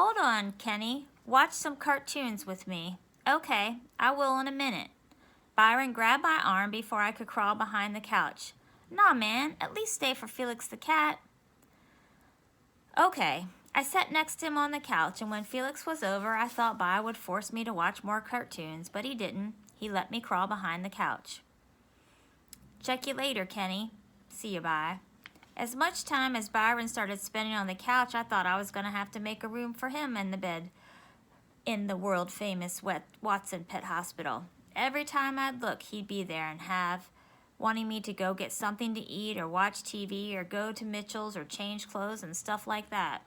Hold on, Kenny. Watch some cartoons with me. Okay, I will in a minute. Byron grabbed my arm before I could crawl behind the couch. Nah, man, at least stay for Felix the cat. Okay, I sat next to him on the couch, and when Felix was over, I thought Bi would force me to watch more cartoons, but he didn't. He let me crawl behind the couch. Check you later, Kenny. See you, Bi. As much time as Byron started spending on the couch, I thought I was going to have to make a room for him in the bed in the world-famous Watson Pet Hospital. Every time I'd look, he'd be there and wanting me to go get something to eat or watch TV or go to Mitchell's or change clothes and stuff like that.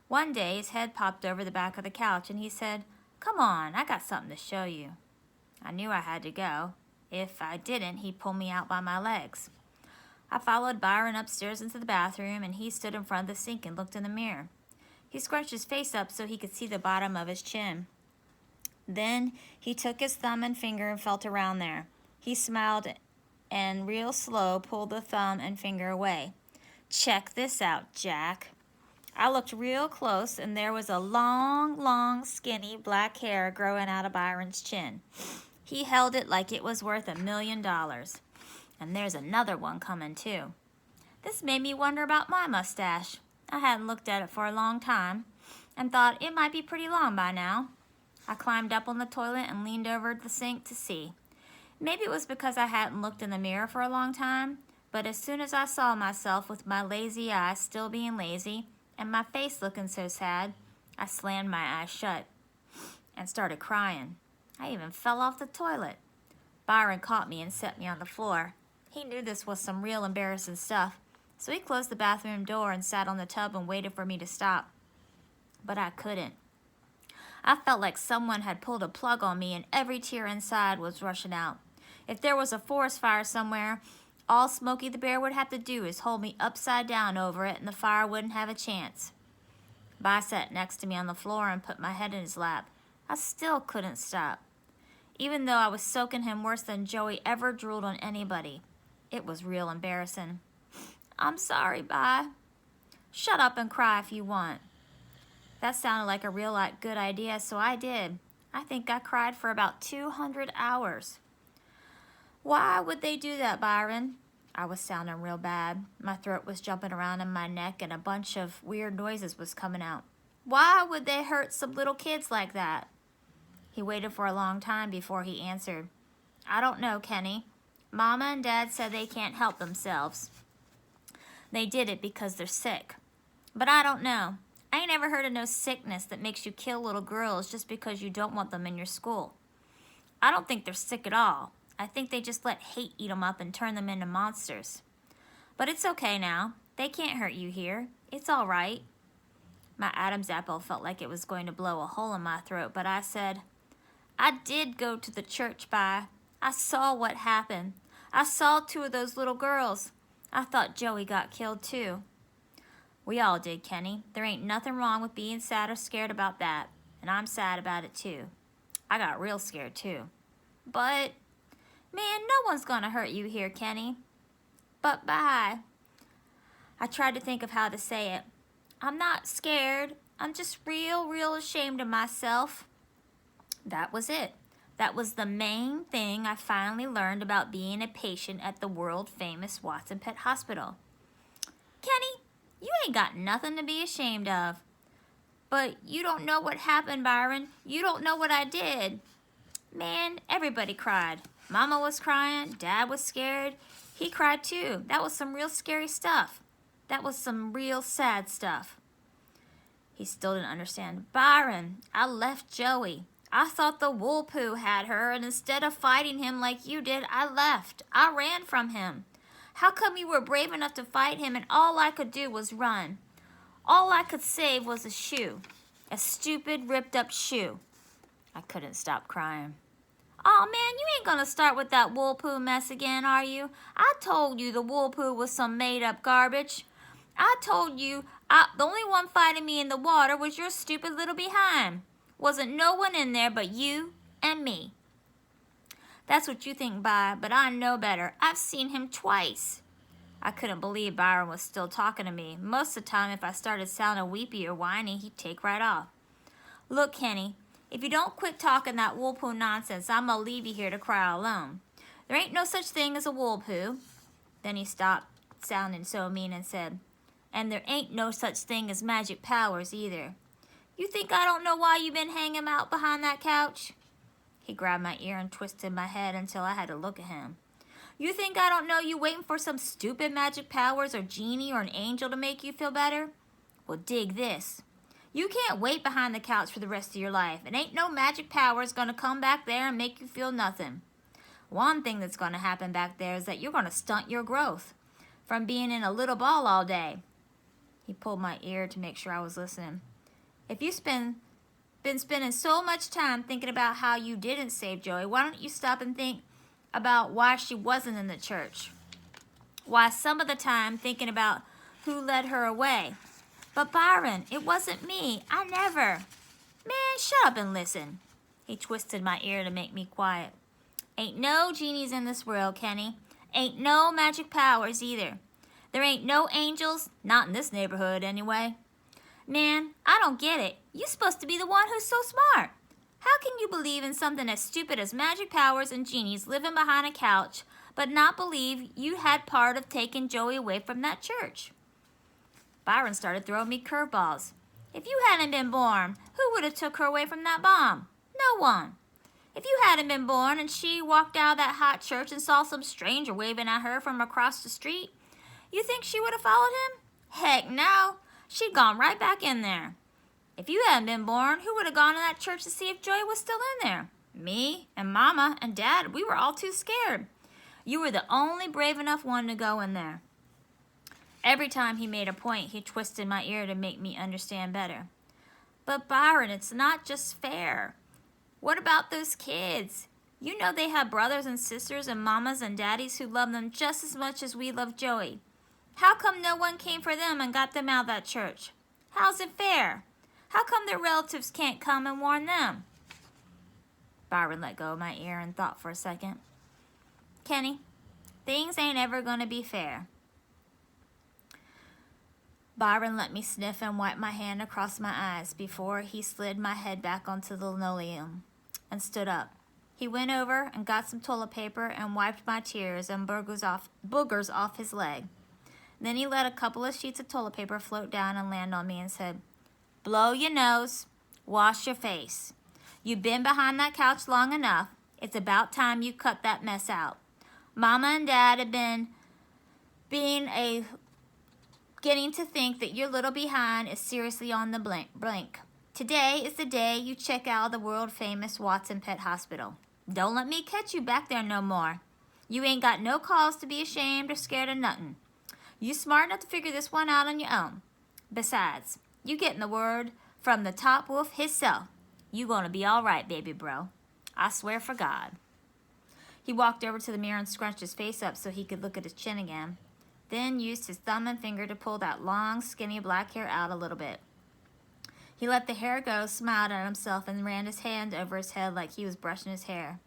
One day, his head popped over the back of the couch and he said, "Come on, I got something to show you." I knew I had to go. If I didn't, he'd pull me out by my legs. I followed Byron upstairs into the bathroom, and he stood in front of the sink and looked in the mirror. He scrunched his face up so he could see the bottom of his chin. Then he took his thumb and finger and felt around there. He smiled and real slow pulled the thumb and finger away. "Check this out, Jack." I looked real close, and there was a long, skinny black hair growing out of Byron's chin. He held it like it was worth $1 million. And there's another one coming, too. This made me wonder about my mustache. I hadn't looked at it for a long time and thought it might be pretty long by now. I climbed up on the toilet and leaned over the sink to see. Maybe it was because I hadn't looked in the mirror for a long time, but as soon as I saw myself with my lazy eyes still being lazy and my face looking so sad, I slammed my eyes shut and started crying. I even fell off the toilet. Byron caught me and set me on the floor. He knew this was some real embarrassing stuff, so he closed the bathroom door and sat on the tub and waited for me to stop. But I couldn't. I felt like someone had pulled a plug on me and every tear inside was rushing out. If there was a forest fire somewhere, all Smokey the Bear would have to do is hold me upside down over it and the fire wouldn't have a chance. Bi sat next to me on the floor and put my head in his lap. I still couldn't stop. Even though I was soaking him worse than Joey ever drooled on anybody. It was real embarrassing. "I'm sorry, Bi." "Shut up and cry if you want." That sounded like a real good idea, so I did. I think I cried for about 200 hours. "Why would they do that, Byron?" I was sounding real bad. My throat was jumping around in my neck and a bunch of weird noises was coming out. "Why would they hurt some little kids like that?" He waited for a long time before he answered. "I don't know, Kenny. Mama and Dad said they can't help themselves. They did it because they're sick. But I don't know. I ain't ever heard of no sickness that makes you kill little girls just because you don't want them in your school. I don't think they're sick at all. I think they just let hate eat them up and turn them into monsters. But it's okay now. They can't hurt you here. It's all right." My Adam's apple felt like it was going to blow a hole in my throat, but I said, "I did go to the church, Bi. I saw what happened. I saw 2 of those little girls. I thought Joey got killed too." "We all did, Kenny. There ain't nothing wrong with being sad or scared about that. And I'm sad about it too. I got real scared too. But, man, no one's gonna hurt you here, Kenny." "But, Bi." I tried to think of how to say it. "I'm not scared. I'm just real ashamed of myself." That was it. That was the main thing I finally learned about being a patient at the world-famous Watson Pet Hospital. "Kenny, you ain't got nothing to be ashamed of." "But you don't know what happened, Byron. You don't know what I did." "Man, everybody cried. Mama was crying. Dad was scared. He cried too. That was some real scary stuff. That was some real sad stuff." He still didn't understand. "Byron, I left Joey. I thought the wool poo had her, and instead of fighting him like you did, I left. I ran from him. How come you were brave enough to fight him and all I could do was run? All I could save was a shoe. A stupid, ripped-up shoe." I couldn't stop crying. "Aw, man, you ain't gonna start with that wool poo mess again, are you? I told you the wool poo was some made-up garbage. I told you the only one fighting me in the water was your stupid little behind. Wasn't no one in there but you and me." "That's what you think, Bi, but I know better. I've seen him twice." I couldn't believe Byron was still talking to me. Most of the time, if I started sounding weepy or whiny, he'd take right off. Look, Kenny, if you don't quit talking that wool-poo nonsense, I'm gonna leave you here to cry alone. There ain't no such thing as a wool-poo. Then he stopped sounding so mean and said, and there ain't no such thing as magic powers either. You think I don't know why you been hanging out behind that couch? He grabbed my ear and twisted my head until I had to look at him. You think I don't know you waiting for some stupid magic powers or genie or an angel to make you feel better? Well, dig this. You can't wait behind the couch for the rest of your life. It ain't no magic powers gonna come back there and make you feel nothing. One thing that's gonna happen back there is that you're gonna stunt your growth from being in a little ball all day. He pulled my ear to make sure I was listening. If you've been spending so much time thinking about how you didn't save Joey, why don't you stop and think about why she wasn't in the church? Why some of the time thinking about who led her away? But Byron, it wasn't me. I never. Man, shut up and listen. He twisted my ear to make me quiet. Ain't no genies in this world, Kenny. Ain't no magic powers either. There ain't no angels, not in this neighborhood anyway. Man, I don't get it. You're supposed to be the one who's so smart. How can you believe in something as stupid as magic powers and genies living behind a couch, but not believe you had part of taking Joey away from that church? Byron started throwing me curveballs. If you hadn't been born, who would have took her away from that bomb? No one. If you hadn't been born and she walked out of that hot church and saw some stranger waving at her from across the street, you think she would have followed him? Heck no. She'd gone right back in there. If you hadn't been born, who would have gone to that church to see if Joey was still in there? Me and Mama and Dad, we were all too scared. You were the only brave enough one to go in there. Every time he made a point, he twisted my ear to make me understand better. But Byron, it's not just fair. What about those kids? You know they have brothers and sisters and mamas and daddies who love them just as much as we love Joey. How come no one came for them and got them out of that church? How's it fair? How come their relatives can't come and warn them? Byron let go of my ear and thought for a second. Kenny, things ain't ever gonna be fair. Byron let me sniff and wipe my hand across my eyes before he slid my head back onto the linoleum and stood up. He went over and got some toilet paper and wiped my tears and boogers off his leg. Then he let a couple of sheets of toilet paper float down and land on me and said, Blow your nose, wash your face. You've been behind that couch long enough. It's about time you cut that mess out. Mama and Dad have been getting to think that your little behind is seriously on the blink. Today is the day you check out of the world-famous Watson Pet Hospital. Don't let me catch you back there no more. You ain't got no cause to be ashamed or scared of nothing. You smart enough to figure this one out on your own. Besides, you getting the word from the top wolf himself. You gonna be all right, baby bro. I swear for God. He walked over to the mirror and scrunched his face up so he could look at his chin again. Then used his thumb and finger to pull that long, skinny black hair out a little bit. He let the hair go, smiled at himself, and ran his hand over his head like he was brushing his hair.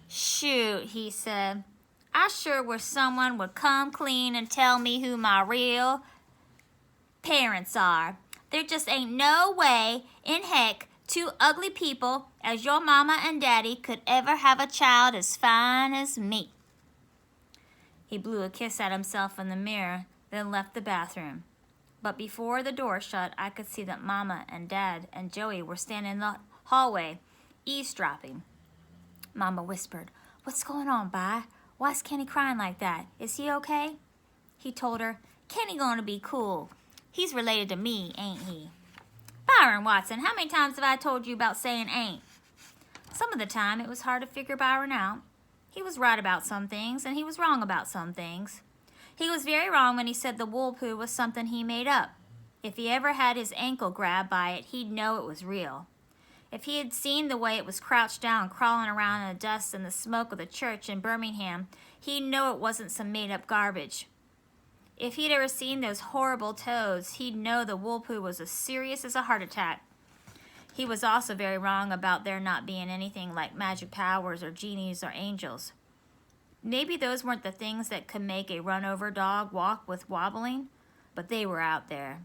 Shoot, he said. I sure wish someone would come clean and tell me who my real parents are. There just ain't no way in heck two ugly people as your mama and daddy could ever have a child as fine as me. He blew a kiss at himself in the mirror, then left the bathroom. But before the door shut, I could see that Mama and Dad and Joey were standing in the hallway, eavesdropping. Mama whispered, What's going on, Bi? Why's Kenny crying like that? Is he okay? He told her, Kenny gonna be cool. He's related to me, ain't he? Byron Watson, how many times have I told you about saying ain't? Some of the time, it was hard to figure Byron out. He was right about some things, and he was wrong about some things. He was very wrong when he said the wool poo was something he made up. If he ever had his ankle grabbed by it, he'd know it was real. If he had seen the way it was crouched down, crawling around in the dust and the smoke of the church in Birmingham, he'd know it wasn't some made-up garbage. If he'd ever seen those horrible toads, he'd know the wool poo was as serious as a heart attack. He was also very wrong about there not being anything like magic powers or genies or angels. Maybe those weren't the things that could make a run-over dog walk with wobbling, but they were out there.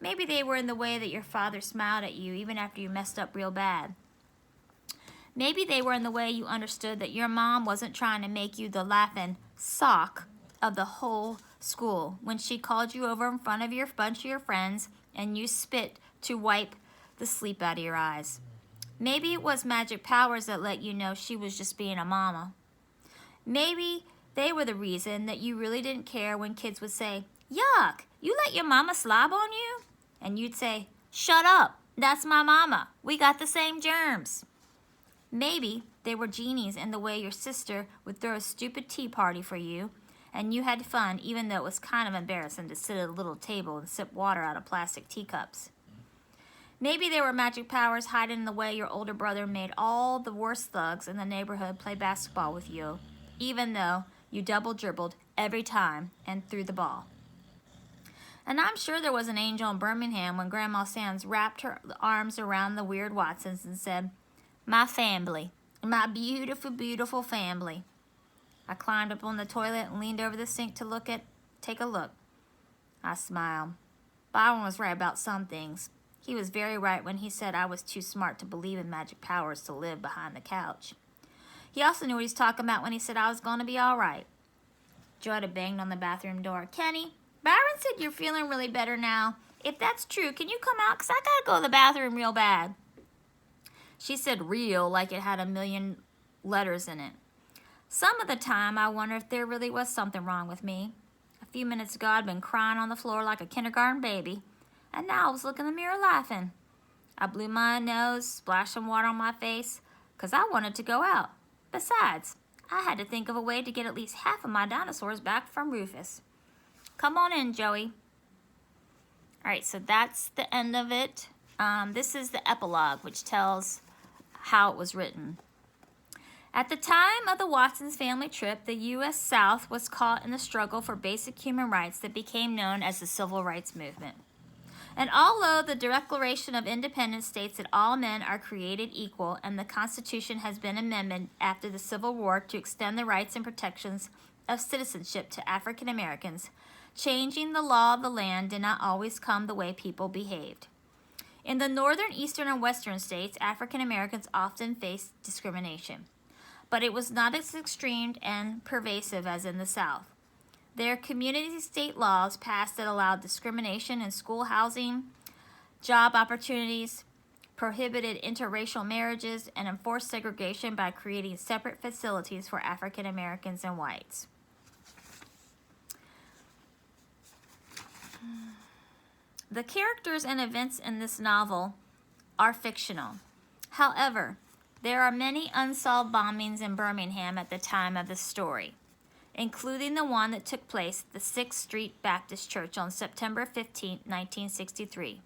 Maybe they were in the way that your father smiled at you even after you messed up real bad. Maybe they were in the way you understood that your mom wasn't trying to make you the laughing sock of the whole school when she called you over in front of your bunch of your friends and you spit to wipe the sleep out of your eyes. Maybe it was magic powers that let you know she was just being a mama. Maybe they were the reason that you really didn't care when kids would say, "Yuck, you let your mama slob on you?" And you'd say, "Shut up, that's my mama. We got the same germs." Maybe they were genies in the way your sister would throw a stupid tea party for you, and you had fun even though it was kind of embarrassing to sit at a little table and sip water out of plastic teacups. Maybe there were magic powers hiding in the way your older brother made all the worst thugs in the neighborhood play basketball with you, even though you double-dribbled every time and threw the ball. And I'm sure there was an angel in Birmingham when Grandma Sands wrapped her arms around the weird Watsons and said, "My family, my beautiful, beautiful family." I climbed up on the toilet and leaned over the sink to take a look. I smiled. Byron was right about some things. He was very right when he said I was too smart to believe in magic powers to live behind the couch. He also knew what he was talking about when he said I was going to be all right. Joetta banged on the bathroom door. "Kenny, Byron said you're feeling really better now. If that's true, can you come out? 'Cause I gotta go to the bathroom real bad." She said real like it had a million letters in it. Some of the time, I wonder if there really was something wrong with me. A few minutes ago, I'd been crying on the floor like a kindergarten baby, and now I was looking in the mirror laughing. I blew my nose, splashed some water on my face, 'cause I wanted to go out. Besides, I had to think of a way to get at least half of my dinosaurs back from Rufus. Come on in, Joey. All right, so that's the end of it. This is the epilogue, which tells how it was written. At the time of the Watsons family trip, the U.S. South was caught in the struggle for basic human rights that became known as the Civil Rights Movement. And although the Declaration of Independence states that all men are created equal and the Constitution has been amended after the Civil War to extend the rights and protections of citizenship to African Americans, changing the law of the land did not always come the way people behaved. In the northern, eastern, and western states, African Americans often faced discrimination, but it was not as extreme and pervasive as in the South. There are community state laws passed that allowed discrimination in school housing, job opportunities, prohibited interracial marriages, and enforced segregation by creating separate facilities for African Americans and whites. The characters and events in this novel are fictional. However, there are many unsolved bombings in Birmingham at the time of the story, including the one that took place at the 6th Street Baptist Church on September 15, 1963.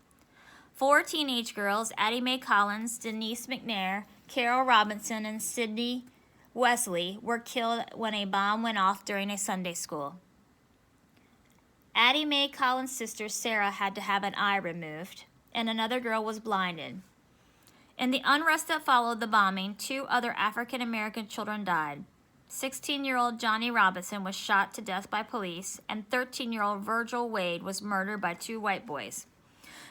4 teenage girls, Addie Mae Collins, Denise McNair, Carol Robinson, and Sydney Wesley, were killed when a bomb went off during a Sunday school. Addie Mae Collins' sister Sarah had to have an eye removed, and another girl was blinded. In the unrest that followed the bombing, 2 other African American children died. 16-year-old Johnny Robinson was shot to death by police, and 13-year-old Virgil Wade was murdered by 2 white boys.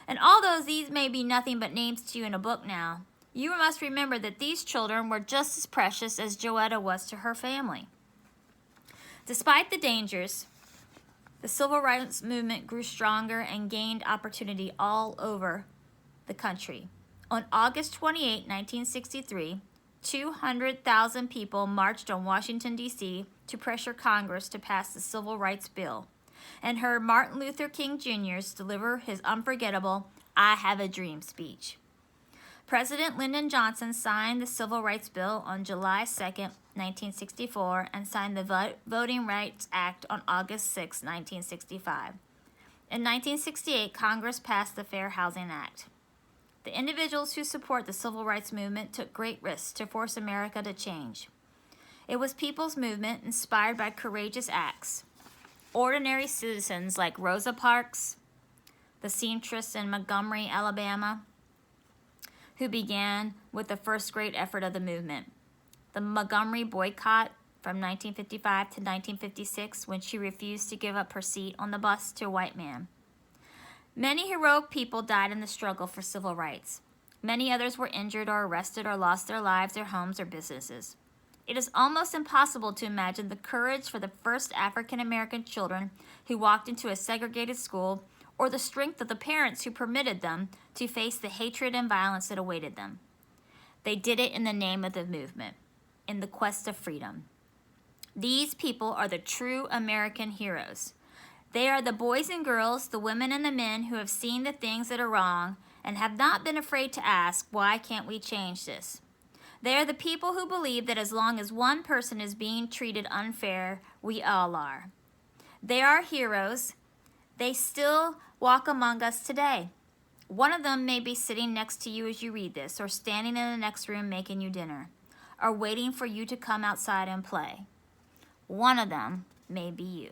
And although these may be nothing but names to you in a book now, you must remember that these children were just as precious as Joetta was to her family. Despite the dangers, the Civil Rights Movement grew stronger and gained opportunity all over the country. On August 28, 1963, 200,000 people marched on Washington, D.C. to pressure Congress to pass the Civil Rights Bill and heard Martin Luther King Jr. deliver his unforgettable "I Have a Dream" speech. President Lyndon Johnson signed the Civil Rights Bill on July 2, 1964, and signed the Voting Rights Act on August 6, 1965. In 1968, Congress passed the Fair Housing Act. The individuals who support the Civil Rights Movement took great risks to force America to change. It was people's movement inspired by courageous acts. Ordinary citizens like Rosa Parks, the seamstress in Montgomery, Alabama, who began with the first great effort of the movement. The Montgomery boycott from 1955 to 1956 when she refused to give up her seat on the bus to a white man. Many heroic people died in the struggle for civil rights. Many others were injured or arrested or lost their lives, their homes, or businesses. It is almost impossible to imagine the courage for the first African American children who walked into a segregated school, or the strength of the parents who permitted them to face the hatred and violence that awaited them. They did it in the name of the movement, in the quest of freedom. These people are the true American heroes. They are the boys and girls, the women and the men who have seen the things that are wrong and have not been afraid to ask, why can't we change this? They are the people who believe that as long as one person is being treated unfair, we all are. They are heroes. They still walk among us today. One of them may be sitting next to you as you read this, or standing in the next room making you dinner, or waiting for you to come outside and play. One of them may be you.